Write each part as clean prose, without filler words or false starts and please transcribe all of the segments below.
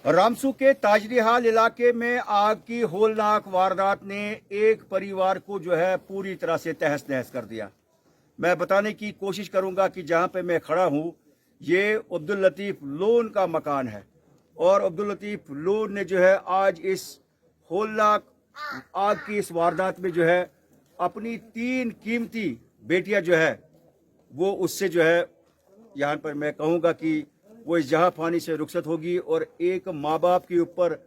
रामसू के ताजरीहाल इलाके में आग की होलनाक वारदात ने एक परिवार को जो है पूरी तरह से तहस नहस कर दिया। मैं बताने की कोशिश करूंगा कि जहां पे मैं खड़ा हूं ये अब्दुल लतीफ लोन का मकान है और अब्दुल लतीफ लोन ने जो है आज इस होलनाक आग की इस वारदात में जो है अपनी 3 कीमती बेटियां जो है वो उससे जो है यहाँ पर मैं कहूँगा कि वो इस जहाँ फानी से रुखसत होगी और एक माँ बाप के ऊपर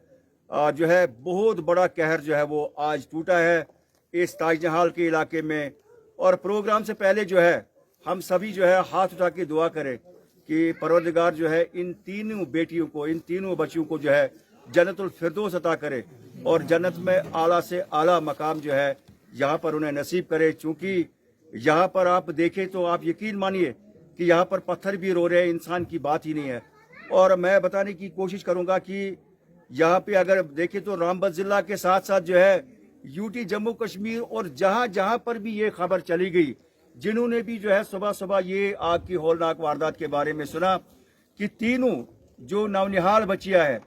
जो है बहुत बड़ा कहर जो है वो आज टूटा है इस ताजमहल के इलाके में। और प्रोग्राम से पहले जो है हम सभी जो है हाथ उठा के दुआ करें कि परवरदिगार जो है इन तीनों बेटियों को, इन तीनों बच्चियों को जो है जन्नतुल फिरदौस अता करे और जन्नत में आला से आला मकाम जो है यहाँ पर उन्हें नसीब करे। चूँकि यहाँ पर आप देखें तो आप यकीन मानिए कि यहाँ पर पत्थर भी रो रहे हैं, इंसान की बात ही नहीं है। और मैं बताने की कोशिश करूँगा कि यहाँ पे अगर देखें तो रामबन ज़िला के साथ साथ जो है यूटी जम्मू कश्मीर और जहाँ जहाँ पर भी ये खबर चली गई, जिन्होंने भी जो है सुबह सुबह ये आग की होलनाक वारदात के बारे में सुना कि तीनों जो नौनिहाल बच्चियाँ हैं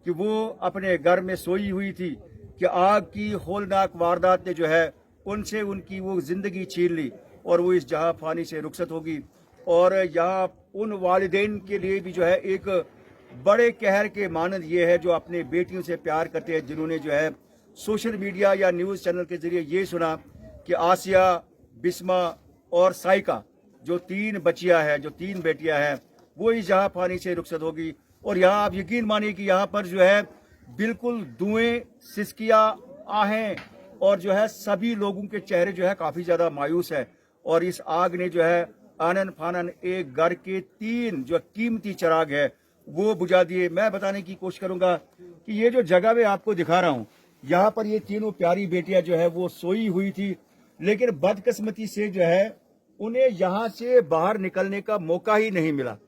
कि वो अपने घर में सोई हुई थी कि आग की होलनाक वारदात ने जो है उनसे उनकी वो ज़िंदगी छीन ली और वो इस जहाँ फानी से रुखसत होगी। और यहाँ उन वालिदैन के लिए भी जो है एक बड़े कहर के मानंद ये है जो अपने बेटियों से प्यार करते हैं, जिन्होंने जो है सोशल मीडिया या न्यूज़ चैनल के ज़रिए ये सुना कि आसिया, बिस्मा और साइका जो 3 बच्चियाँ हैं, जो 3 बेटियाँ हैं, वो इस जहाँ फानी से रुखसत होगी। और यहाँ आप यकीन मानिए कि यहाँ पर जो है बिल्कुल धुएँ, सिसकियाँ, आहें और जो है सभी लोगों के चेहरे जो है काफ़ी ज़्यादा मायूस है। और इस आग ने जो है आनन फानन एक घर के 3 जो कीमती चिराग है वो बुझा दिए। मैं बताने की कोशिश करूंगा कि ये जो जगह मैं आपको दिखा रहा हूँ, यहाँ पर ये तीनों प्यारी बेटियां जो है वो सोई हुई थी, लेकिन बदकिस्मती से जो है उन्हें यहाँ से बाहर निकलने का मौका ही नहीं मिला।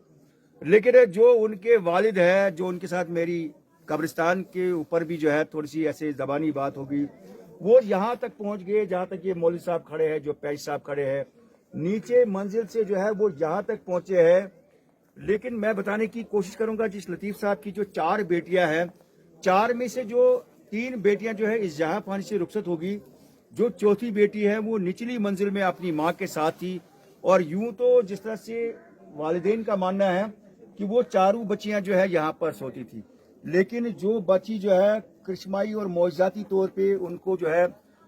लेकिन जो उनके वालिद है, जो उनके साथ मेरी कब्रिस्तान के ऊपर भी जो है थोड़ी सी ऐसे ज़बानी बात होगी, वो यहाँ तक पहुँच गए जहाँ तक ये मौलवी साहब खड़े हैं, जो पैश साहब खड़े हैं, नीचे मंजिल से जो है वो यहाँ तक पहुँचे हैं। लेकिन मैं बताने की कोशिश करूंगा जिस लतीफ़ साहब की जो 4 बेटियां हैं, 4 में से जो 3 बेटियां जो है इस जहाँ फानी से रुखसत होगी, जो चौथी बेटी है वो निचली मंजिल में अपनी माँ के साथ थी। और यूं तो जिस तरह से वालिदैन का मानना है कि वो 4 बच्चियां जो है यहाँ पर सोती थी, लेकिन जो बच्ची जो है करिश्माई और मौजज़ाती तौर पे उनको जो है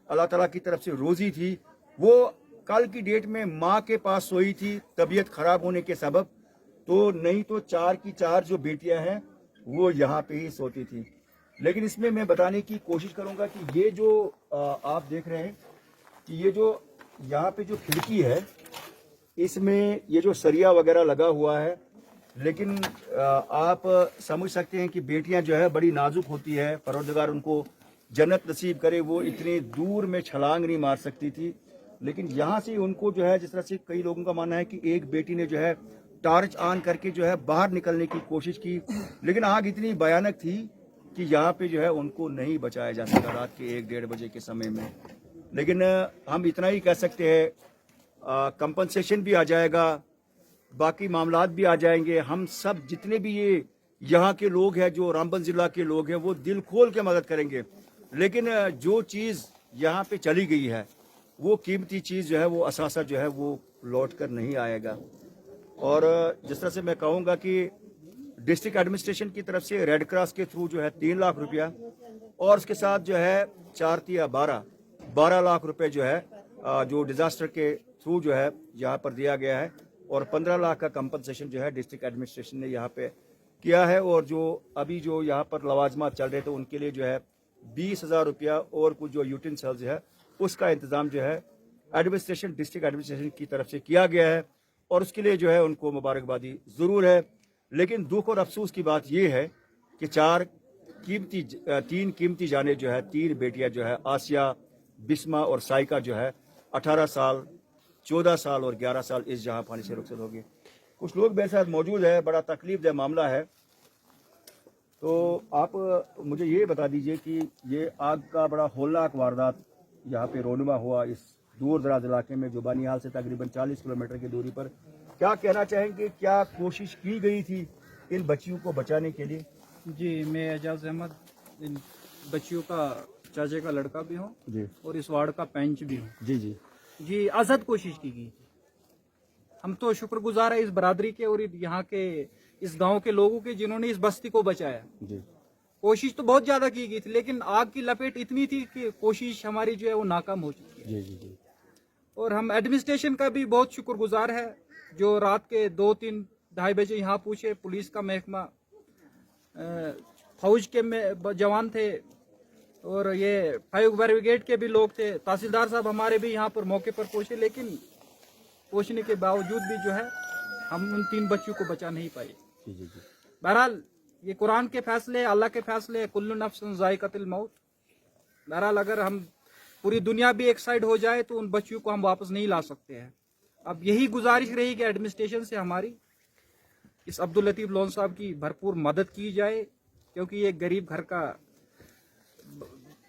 अल्लाह ताला की तरफ से रोज़ी थी, वो कल की डेट में माँ के पास सोई थी तबीयत खराब होने के सबब। तो नहीं तो 4 की 4 जो बेटियां हैं वो यहाँ पे ही सोती थी। लेकिन इसमें मैं बताने की कोशिश करूंगा कि ये जो आप देख रहे हैं कि ये जो यहाँ पे जो खिड़की है इसमें ये जो सरिया वगैरह लगा हुआ है, लेकिन आप समझ सकते हैं कि बेटियां जो है बड़ी नाजुक होती है। परवरदिगार उनको जन्नत नसीब करे, वो इतनी दूर में छलांग नहीं मार सकती थी, लेकिन यहाँ से उनको जो है जिस तरह से कई लोगों का मानना है कि एक बेटी ने जो है टार्च ऑन करके जो है बाहर निकलने की कोशिश की, लेकिन आग इतनी भयानक थी कि यहाँ पे जो है उनको नहीं बचाया जा सका रात के 1-1:30 बजे के समय में। लेकिन हम इतना ही कह सकते हैं कंपनसेशन भी आ जाएगा, बाकी मामलात भी आ जाएंगे। हम सब जितने भी ये यहाँ के लोग हैं, जो रामबन ज़िला के लोग हैं, वो दिल खोल के मदद करेंगे। लेकिन जो चीज़ यहाँ पे चली गई है वो कीमती चीज़ जो है वो असासा जो है वो लौट कर नहीं आएगा। और जिस तरह से मैं कहूँगा कि डिस्ट्रिक्ट एडमिनिस्ट्रेशन की तरफ से रेड क्रॉस के थ्रू जो है 3 लाख रुपया और उसके साथ जो है 4 या 12 लाख रुपए जो है जो डिज़ास्टर के थ्रू जो है यहाँ पर दिया गया है। और 15 लाख का कंपनसेशन जो है डिस्ट्रिक्ट एडमिनिस्ट्रेशन ने यहाँ पे किया है। और जो अभी जो यहाँ पर लवाजमात चल रहे थे उनके लिए जो है 20,000 रुपया और कुछ जो यूटेंसिल्स है उसका इंतज़ाम जो है एडमिनिस्ट्रेशन, डिस्ट्रिक्ट एडमिनिस्ट्रेशन की तरफ से किया गया है और उसके लिए जो है उनको मुबारकबादी ज़रूर है। लेकिन दुख और अफसोस की बात यह है कि 3 कीमती जाने जो है 3 बेटियां जो है आसिया, बिस्मा और साइका जो है 18 साल, 14 साल और 11 साल इस जहाँ फानी से रुखसत होगी। कुछ लोग मेरे साथ मौजूद है, बड़ा तकलीफ मामला है। तो आप मुझे ये बता दीजिए कि ये आग का बड़ा होलनाक वारदात यहाँ पे रोनुमा हुआ इस दूर दराज इलाके में जो बानिहाल से तकरीबन 40 किलोमीटर की दूरी पर, क्या कहना चाहेंगे, क्या कोशिश की गई थी इन बच्चियों को बचाने के लिए? جی میں اعجاز احمد ان بچیوں کا چاچے کا لڑکا بھی ہوں جی اور اس وارڈ کا پینچ بھی ہوں. جی جی جی ازحد کوشش کی گئی تھی. ہم تو شکر گزار ہیں اس برادری کے اور یہاں کے اس گاؤں کے لوگوں کے جنہوں نے اس بستی کو بچایا. جی کوشش تو بہت زیادہ کی گئی تھی لیکن آگ کی لپیٹ اتنی تھی کہ کوشش ہماری جو ہے وہ ناکام ہو چکی ہے. جی جی جی اور ہم ایڈمنسٹریشن کا بھی بہت شکر گزار ہے جو رات کے 2-3-2:30 بجے یہاں پہنچے. پولیس کا محکمہ، فوج کے جوان تھے اور یہ فائر بریگیڈ کے بھی لوگ تھے. تحصیلدار صاحب ہمارے بھی یہاں پر موقع پر پہنچے لیکن پہنچنے کے باوجود بھی جو ہے ہم ان 3 بچیوں کو بچا نہیں پائے. جی جی جی بہرحال یہ قرآن کے فیصلے، اللہ کے فیصلے، کل نفس ذائقۃ الموت. بہرحال اگر ہم پوری دنیا بھی ایک سائڈ ہو جائے تو ان بچیوں کو ہم واپس نہیں لا سکتے ہیں. اب یہی گزارش رہی کہ ایڈمنسٹریشن سے ہماری اس عبداللطیف لون صاحب کی بھرپور مدد کی جائے کیونکہ یہ غریب گھر کا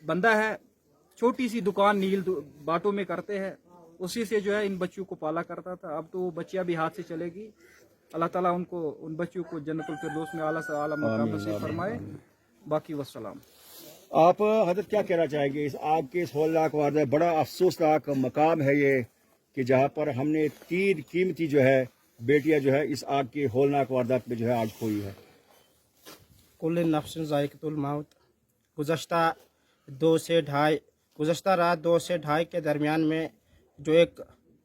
بندہ ہے. چھوٹی سی دکان نیل باٹوں میں کرتے ہیں، اسی سے جو ہے ان بچیوں کو پالا کرتا تھا. اب تو وہ بچیاں بھی ہاتھ سے چلے گی. اللہ تعالیٰ ان بچیوں کو جنت الفردوس میں اعلیٰ سے اعلیٰ مقام نصیب فرمائے. باقی والسلام. آپ حضرت کیا کہنا چاہیں گے اس آگ کے اس ہولناک واردات؟ بڑا افسوسناک مقام ہے یہ کہ جہاں پر ہم نے 3 قیمتی جو ہے بیٹیاں جو ہے اس آگ کے ہولناک واردات میں جو ہے آج کھوئی ہے. کل نفس ذائقۃ الموت. گزشتہ رات 2 سے 2:30 کے درمیان میں جو ایک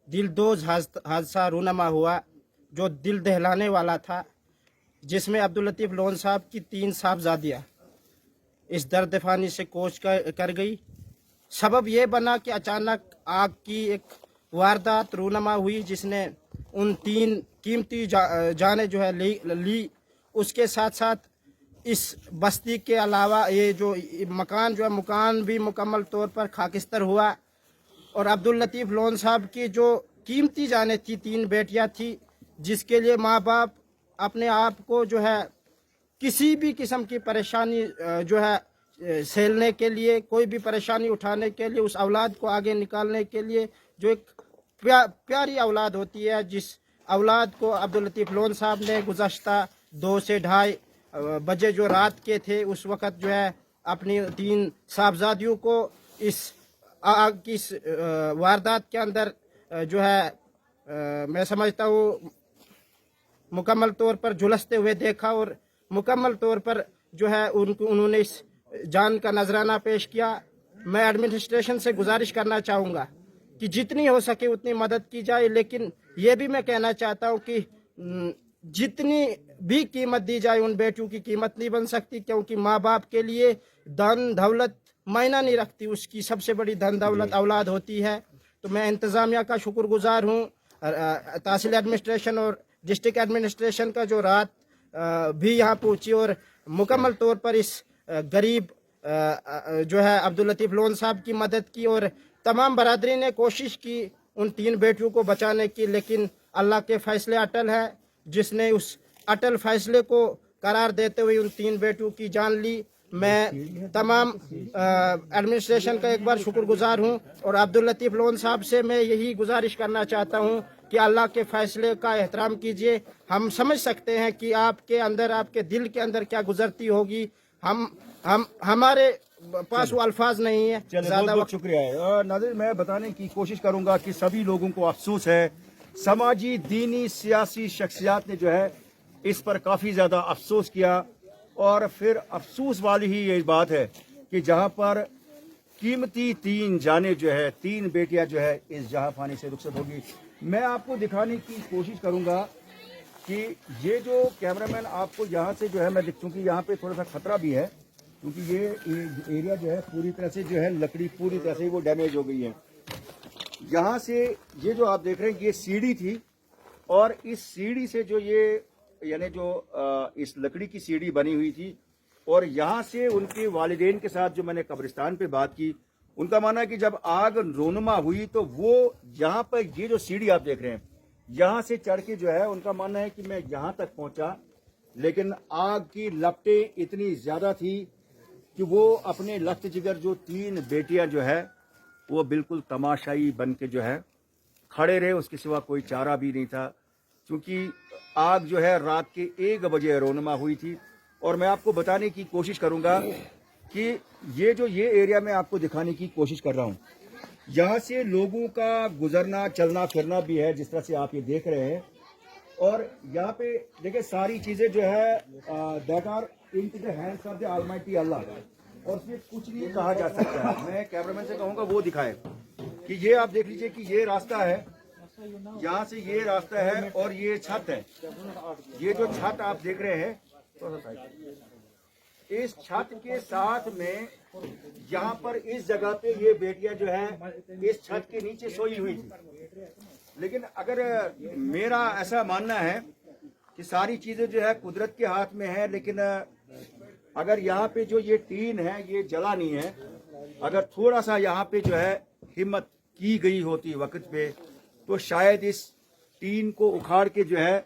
دلدوز حادثہ رونما ہوا جو دل دہلانے والا تھا، جس میں عبداللطیف لون صاحب کی 3 صاحبزادیاں اس درد فانی سے کوچ کر گئی. سبب یہ بنا کہ اچانک آگ کی ایک واردات رونما ہوئی جس نے ان 3 قیمتی جانیں جو ہے لی. اس کے ساتھ ساتھ اس بستی کے علاوہ یہ جو مکان جو ہے مکان بھی مکمل طور پر خاکستر ہوا. اور عبداللطیف لون صاحب کی جو قیمتی جانیں تھی 3 بیٹیاں تھی جس کے لیے ماں باپ اپنے آپ کو جو ہے کسی بھی قسم کی پریشانی جو ہے سہلنے کے لیے، کوئی بھی پریشانی اٹھانے کے لیے، اس اولاد کو آگے نکالنے کے لیے جو ایک پیاری اولاد ہوتی ہے، جس اولاد کو عبداللطیف لون صاحب نے گزشتہ 2 سے 2:30 بجے جو رات کے تھے اس وقت جو ہے اپنی 3 صاحبزادیوں کو اس آگ کی واردات کے اندر جو ہے میں سمجھتا ہوں مکمل طور پر جھلستے ہوئے دیکھا اور مکمل طور پر جو ہے انہوں نے اس جان کا نذرانہ پیش کیا. میں ایڈمنسٹریشن سے گزارش کرنا چاہوں گا کہ جتنی ہو سکے اتنی مدد کی جائے، لیکن یہ بھی میں کہنا چاہتا ہوں کہ جتنی بھی قیمت دی جائے ان بیٹیوں کی قیمت نہیں بن سکتی، کیونکہ ماں باپ کے لیے دھن دولت معنی نہیں رکھتی، اس کی سب سے بڑی دھن دولت اولاد ہوتی ہے. تو میں انتظامیہ کا شکر گزار ہوں، تحصیل ایڈمنسٹریشن اور ڈسٹرکٹ ایڈمنسٹریشن کا جو رات بھی یہاں پہنچی اور مکمل طور پر اس غریب جو ہے عبداللطیف لون صاحب کی مدد کی. اور تمام برادری نے کوشش کی ان 3 بیٹیوں کو بچانے کی، لیکن اللہ کے فیصلے اٹل ہے جس نے اس اٹل فیصلے کو قرار دیتے ہوئے ان 3 بیٹیوں کی جان لی. میں تمام ایڈمنسٹریشن کا ایک بار شکر گزار ہوں اور عبداللطیف لون صاحب سے میں یہی گزارش کرنا چاہتا ہوں کہ اللہ کے فیصلے کا احترام کیجیے. ہم سمجھ سکتے ہیں کہ آپ کے اندر، آپ کے دل کے اندر کیا گزرتی ہوگی. ہمارے پاس وہ الفاظ نہیں ہیں. زیادہ وقت شکریہ ہے. ناظرین میں بتانے کی کوشش کروں گا کہ سبھی لوگوں کو افسوس ہے، سماجی دینی سیاسی شخصیات نے جو ہے اس پر کافی زیادہ افسوس کیا. اور پھر افسوس والی ہی یہ بات ہے کہ جہاں پر قیمتی 3 جانیں جو ہے 3 بیٹیاں جو ہے اس جہاں فانی سے رخصت ہوگی. میں آپ کو دکھانے کی کوشش کروں گا کہ یہ جو کیمرہ مین آپ کو یہاں سے جو ہے میں چونکہ یہاں پہ تھوڑا سا خطرہ بھی ہے کیونکہ یہ ایریا جو ہے پوری طرح سے جو ہے لکڑی پوری طرح سے وہ ڈیمیج ہو گئی ہے. یہاں سے یہ جو آپ دیکھ رہے ہیں یہ سیڑھی تھی اور اس سیڑھی سے جو یہ یعنی جو اس لکڑی کی سیڑھی بنی ہوئی تھی اور یہاں سے ان کے والدین کے ساتھ جو میں نے قبرستان پہ بات کی، ان کا ماننا ہے کہ جب آگ رونما ہوئی تو وہ یہاں پر یہ جو سیڑھی آپ دیکھ رہے ہیں یہاں سے چڑھ کے جو ہے ان کا ماننا ہے کہ میں یہاں تک پہنچا، لیکن آگ کی لپٹیں اتنی زیادہ تھی کہ وہ اپنے لخت جگر جو 3 بیٹیاں جو ہے وہ بالکل تماشائی بن کے جو ہے کھڑے رہے، اس کے سوا کوئی چارہ بھی نہیں تھا. چونکہ آگ جو ہے رات کے 1 بجے رونما ہوئی تھی और मैं आपको बताने की कोशिश करूंगा कि ये एरिया मैं आपको दिखाने की कोशिश कर रहा हूँ। यहाँ से लोगों का गुजरना चलना फिरना भी है, जिस तरह से आप ये देख रहे हैं। और यहाँ पे देखिए सारी चीजें जो है that are into the hands of the almighty अल्लाह, और उसमें कुछ नहीं कहा जा सकता है। मैं कैमरामैन से कहूँगा वो दिखाए कि ये आप देख लीजिए कि ये रास्ता है, यहाँ से ये रास्ता है और ये छत है। ये जो छत आप देख रहे हैं, इस छत के साथ में यहाँ पर इस जगह पे ये बेटियां जो है इस छत के नीचे सोई हुई थी। लेकिन अगर मेरा ऐसा मानना है कि सारी चीजें जो है कुदरत के हाथ में है, लेकिन अगर यहाँ पे जो ये टीन है ये जला नहीं है, अगर थोड़ा सा यहाँ पे जो है हिम्मत की गई होती वक्त पे, तो शायद इस टीन को उखाड़ के जो है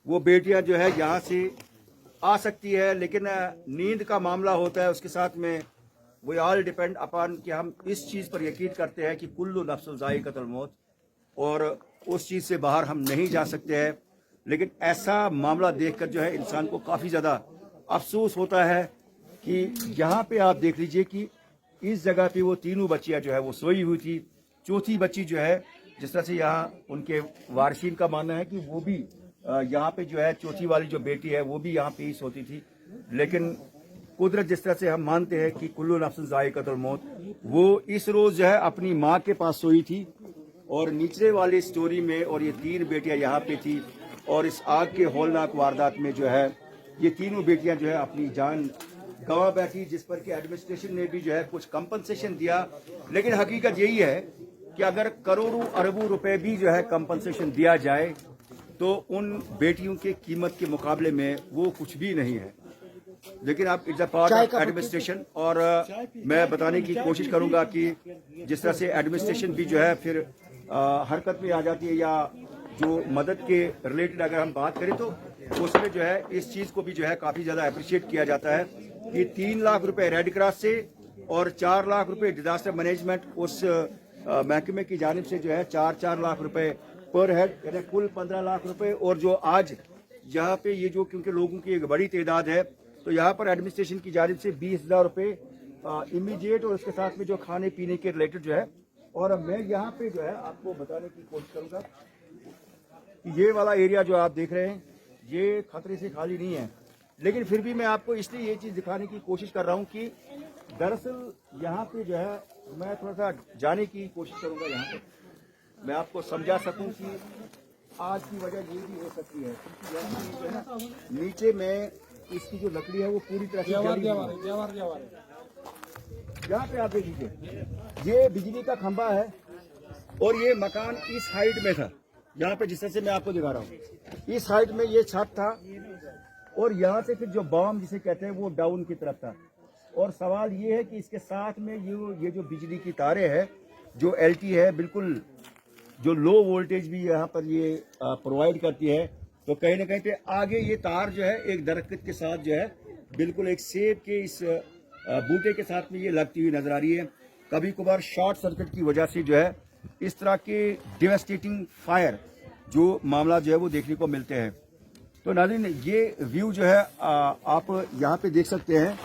वो बेटियां जो है यहाँ से आ सकती है। लेकिन नींद का मामला होता है, उसके साथ में वी ऑल डिपेंड अपॉन कि हम इस चीज़ पर यकीन करते हैं कि कुल्लू नफ्सुन ज़ाइक़तुल मौत, और उस चीज़ से बाहर हम नहीं जा सकते हैं। लेकिन ऐसा मामला देखकर जो है इंसान को काफ़ी ज़्यादा अफसोस होता है कि यहाँ पे आप देख लीजिए कि इस जगह पे वो तीनों बच्चियाँ जो है वो सोई हुई थी। चौथी बच्ची जो है, जिस तरह से यहाँ उनके वारिशीन का मानना है कि वो भी यहाँ पे जो है चौथी वाली जो बेटी है वो भी यहाँ पे ही सोती थी। लेकिन कुदरत जिस तरह से हम मानते हैं कि कुल्लू नफ्सुन ज़ाइक़तुल मौत, वो इस रोज़ जो है अपनी माँ के पास सोई थी और निचले वाली स्टोरी में, और ये तीन बेटियां यहाँ पे थी, और इस आग के हौलनाक वारदात में जो है ये तीनों बेटियां जो है अपनी जान गंवा बैठी, जिस पर कि एडमिनिस्ट्रेशन ने भी जो है कुछ कंपनसेशन दिया। लेकिन हकीकत यही है कि अगर करोड़ों अरबों रुपए भी जो है कंपनसेशन दिया जाए तो उन बेटियों के कीमत के मुकाबले में वो कुछ भी नहीं है। लेकिन आप it's a part of administration, और मैं बताने की कोशिश करूंगा कि जिस तरह से एडमिनिस्ट्रेशन भी जो है फिर हरकत में आ जाती है, या जो मदद के रिलेटेड अगर हम बात करें तो उसमें जो है इस चीज़ को भी जो है काफ़ी ज़्यादा अप्रिशिएट किया जाता है कि 3 लाख रुपए रेड क्रॉस से और 4 लाख रुपए डिजास्टर मैनेजमेंट उस महकमे की जानिब से जो है 4-4 लाख रुपए पर हेड, यानी कुल 15 लाख रुपए। और जो आज यहाँ पे ये जो क्योंकि लोगों की एक बड़ी तादाद है, तो यहाँ पर एडमिनिस्ट्रेशन की जानिब से 20,000 रुपए इमीडिएट, और उसके साथ में जो खाने पीने के रिलेटेड जो है। और मैं यहाँ पे जो है आपको बताने की कोशिश करूँगा कि ये वाला एरिया जो आप देख रहे हैं ये खतरे से खाली नहीं है। लेकिन फिर भी मैं आपको इसलिए ये चीज़ दिखाने की कोशिश कर रहा हूँ कि दरअसल यहाँ पे जो है मैं थोड़ा सा जाने की कोशिश करूँगा, यहाँ पे मैं आपको समझा सकूं कि आज की वजह ये भी हो सकती है क्योंकि यहाँ है ना नीचे में इसकी जो लकड़ी है वो पूरी तरह से जली हुई है। यहाँ पे आप देख लीजिए ये बिजली का खंभा है और ये मकान इस हाइट में था। यहाँ पे जिस तरह से मैं आपको दिखा रहा हूँ इस हाइट में ये छत था, और यहाँ से फिर जो बॉम्ब जिसे कहते हैं वो डाउन की तरफ था। और सवाल ये है कि इसके साथ में ये जो बिजली की तारें हैं जो एलटी है, बिल्कुल जो लो वोल्टेज भी यहाँ पर ये प्रोवाइड करती है, तो कहीं ना कहीं पे आगे ये तार जो है एक दरख्त के साथ जो है बिल्कुल एक सेब के इस बूटे के साथ में ये लगती हुई नजर आ रही है। कभी कभार शॉर्ट सर्किट की वजह से जो है इस तरह के डिवेस्टेटिंग फायर जो मामला जो है वो देखने को मिलते हैं। तो नाज़रीन ये व्यू जो है आप यहाँ पे देख सकते हैं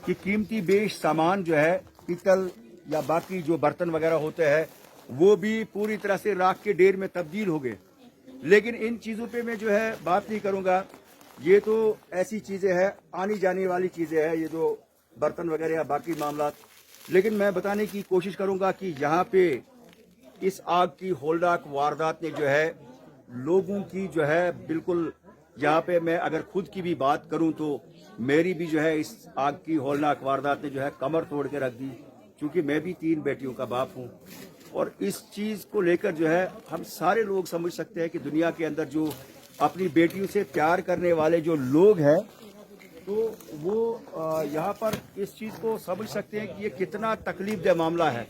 कि कीमती बेश सामान जो है पीतल या बाकी जो बर्तन वगैरह होते हैं वो भी पूरी तरह से राख के ढेर में तब्दील हो गए। लेकिन इन चीज़ों पे मैं जो है बात नहीं करूँगा, ये तो ऐसी चीज़ें हैं आनी जाने वाली चीज़ें हैं ये जो बर्तन वगैरह या बाकी मामला। लेकिन मैं बताने की कोशिश करूँगा कि यहाँ पे इस आग की हौलनाक वारदात ने जो है लोगों की जो है बिल्कुल, यहाँ पे मैं अगर खुद की भी बात करूँ तो मेरी भी जो है इस आग की हौलनाक वारदात ने जो है कमर तोड़ के रख दी, क्योंकि मैं भी 3 बेटियों का बाप हूँ। और इस चीज़ को लेकर जो है हम सारे लोग समझ सकते हैं कि दुनिया के अंदर जो अपनी बेटियों से प्यार करने वाले जो लोग हैं तो वो यहाँ पर इस चीज़ को समझ सकते हैं कि ये कितना तकलीफदेह मामला है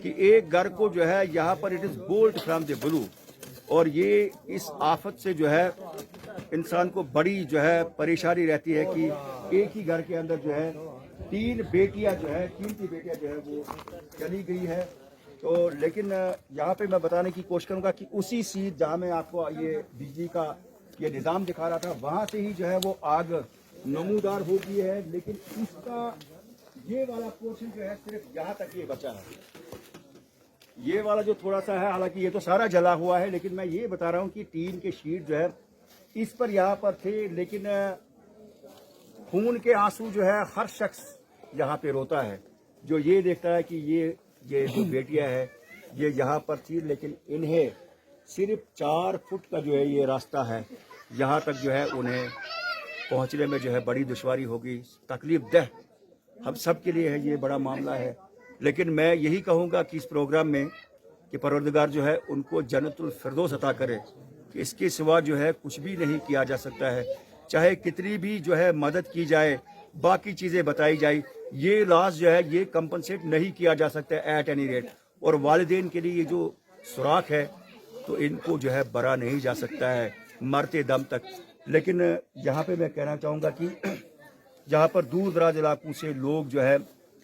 कि एक घर को जो है यहाँ पर it is bolt from the blue, और ये इस आफत से जो है इंसान को बड़ी जो है परेशानी रहती है कि एक ही घर के अंदर जो है 3 बेटियां जो है कीमती बेटियां जो है वो चली गई है। तो लेकिन यहाँ पे मैं बताने की कोशिश करूँगा कि उसी सीट जहाँ मैं आपको ये बिजली का ये निज़ाम दिखा रहा था वहाँ से ही जो है वो आग नमूदार हो गई है, लेकिन इसका ये वाला पोर्शन जो है सिर्फ यहाँ तक ये बचा है। ये वाला जो थोड़ा सा है, हालांकि ये तो सारा जला हुआ है, लेकिन मैं ये बता रहा हूँ कि टीन के शीट जो है इस पर यहाँ पर थे, लेकिन खून के आंसू जो है हर शख्स यहाँ पे रोता है जो ये देखता है कि ये जो बेटियां है ये यहाँ पर थी, लेकिन इन्हें सिर्फ 4 फुट का जो है ये रास्ता है, यहाँ तक जो है उन्हें पहुँचने में जो है बड़ी दुश्वारी होगी। तकलीफ दह हम सब के लिए है, ये बड़ा मामला है। लेकिन मैं यही कहूँगा कि इस प्रोग्राम में कि परवरदिगार जो है उनको जन्नतुल फिरदौस अता करे, कि इसके सिवा जो है कुछ भी नहीं किया जा सकता है। चाहे कितनी भी जो है मदद की जाए, बाकी चीज़ें बताई जाए, ये लॉस जो है ये कंपनसेट नहीं किया जा सकता एट एनी रेट। और वालिदैन के लिए ये जो सुराख है तो इनको जो है बरा नहीं जा सकता है मरते दम तक। लेकिन यहाँ पे मैं कहना चाहूँगा कि जहाँ पर दूर दराज इलाकों से लोग जो है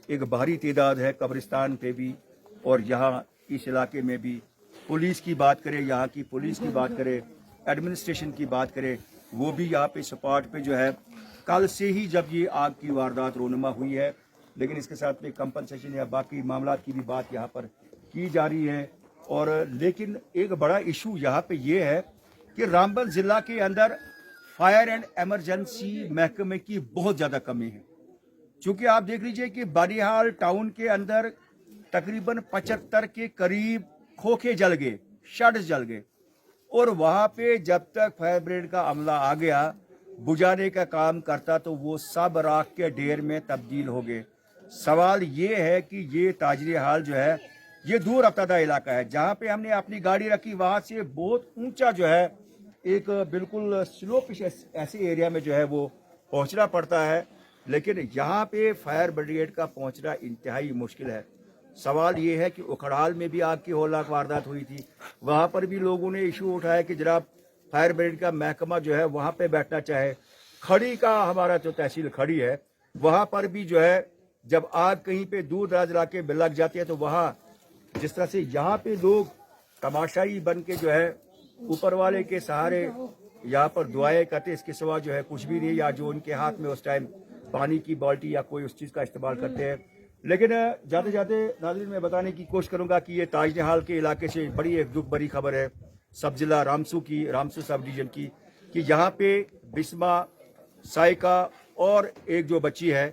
एक भारी तादाद है, कब्रिस्तान पे भी और यहाँ इस इलाके में भी। पुलिस की बात करें, यहाँ की पुलिस की बात करें, एडमिनिस्ट्रेशन की बात करें, वो भी यहाँ पे स्पॉट पे जो है कल से ही जब ये आग की वारदात रोनुमा हुई है, लेकिन इसके साथ में कंपनसेशन या बाकी मामला की भी बात यहाँ पर की जा रही है। और लेकिन एक बड़ा इशू यहाँ पे ये है कि रामबन जिला के अंदर फायर एंड एमरजेंसी महकमे की बहुत ज़्यादा कमी है। चूँकि आप देख लीजिए कि बानिहाल टाउन के अंदर तकरीबन 75 के करीब खोखे जल गए, शेड्स जल गए, और वहाँ पे जब तक फायर ब्रिगेड का अमला आ गया बुझाने का काम करता तो वो सब राख के ढेर में तब्दील हो गए। सवाल ये है कि ये ताजरी हाल जो है ये दूर अफ्तादा इलाका है, जहाँ पे हमने अपनी गाड़ी रखी वहाँ से बहुत ऊंचा जो है एक बिल्कुल स्लोपिश ऐसे एरिया में जो है वो पहुँचना पड़ता है, लेकिन यहाँ पे फायर ब्रिगेड का पहुँचना इंतहाई मुश्किल है। सवाल ये है कि उखड़ाल में भी आग की होलनाक वारदात हुई थी, वहाँ पर भी लोगों ने इशू उठाया कि जनाब फायर ब्रिगेड का महकमा जो है वहाँ पे बैठना चाहे। खड़ी का हमारा जो तहसील खड़ी है वहाँ पर भी जो है जब आग कहीं पे दूर दराज इलाके में लग जाती है तो वहाँ जिस तरह से यहाँ पे लोग तमाशाई बन के जो है ऊपर वाले के सहारे यहाँ पर दुआएं करते, इसके सिवा जो है कुछ भी नहीं, या जो उनके हाथ में उस टाइम पानी की बाल्टी या कोई उस चीज़ का इस्तेमाल करते हैं। लेकिन जाते जाते नाज़रीन मैं बताने की कोशिश करूंगा कि ये ताजमहल के इलाके से बड़ी एक दुख भरी खबर है सब जिला रामसू सब डिवीजन की, कि यहाँ पे बिस्मा, साइका और एक जो बच्ची है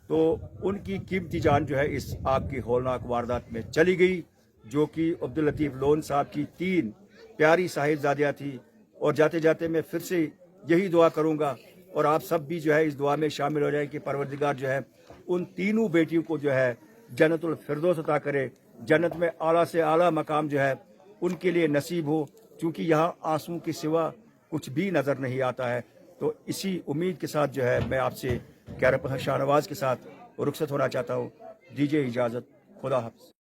तो उनकी कीमती जान जो है इस आग की होलनाक वारदात में चली गई, जो कि अब्दुल लतीफ़ लोन साहब की 3 प्यारी साहिबजादियाँ थी। और जाते जाते मैं फिर से यही दुआ करूँगा और आप सब भी जो है इस दुआ में शामिल हो जाए कि परवरदिगार जो है उन तीनों बेटियों को जो है जन्नतुल फिरदौस अता करे, जन्नत में आला से आला मकाम जो है उनके लिए नसीब हो, क्योंकि यहाँ आंसू के सिवा कुछ भी नज़र नहीं आता है। तो इसी उम्मीद के साथ जो है मैं आपसे शाहनवाज के साथ रुखसत होना चाहता हूँ। दीजिए इजाज़त, खुदा हाफ़िज़।